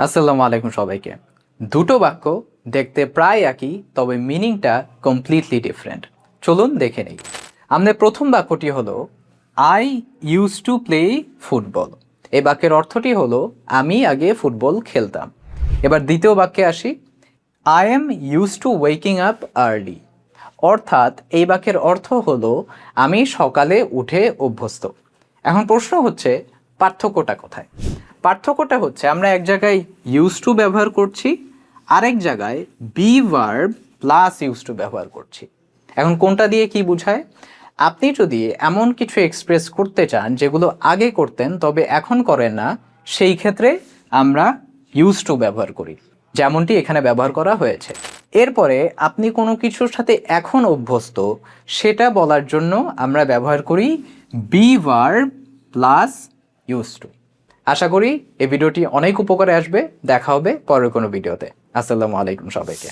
আসসালামু আলাইকুম সবাইকে। দুটো বাক্য দেখতে প্রায় একই, তবে মিনিংটা কমপ্লিটলি ডিফারেন্ট। চলুন দেখে নেই। আমাদের প্রথম বাক্যটি হলো I use to play football. এই বাক্যের অর্থটি হলো আমি আগে ফুটবল খেলতাম। এবার দ্বিতীয় বাক্যে আসি, I am use to waking up early. অর্থাৎ এই বাক্যের অর্থ হলো আমি সকালে উঠে অভ্যস্ত। এখন প্রশ্ন হচ্ছে পার্থক্যটা কোথায়? পার্থক্যটা হচ্ছে আমরা এক জায়গায় ইউজ টু ব্যবহার করছি, আরেক জায়গায় B verb plus use two ব্যবহার করছি। এখন কোনটা দিয়ে কি বোঝায়? আপনি যদি এমন কিছু এক্সপ্রেস করতে চান যেগুলো আগে করতেন তবে এখন করেন না, সেই ক্ষেত্রে আমরা ইউজ টু ব্যবহার করি, যেমনটি এখানে ব্যবহার করা হয়েছে। এরপরে আপনি কোনো কিছুর সাথে এখন অভ্যস্ত সেটা বলার জন্য আমরা ব্যবহার করি be verb plus use to. আশা করি এই ভিডিওটি অনেক উপকারে আসবে। দেখা হবে পরের কোনো ভিডিওতে। আসসালামু আলাইকুম সবাইকে।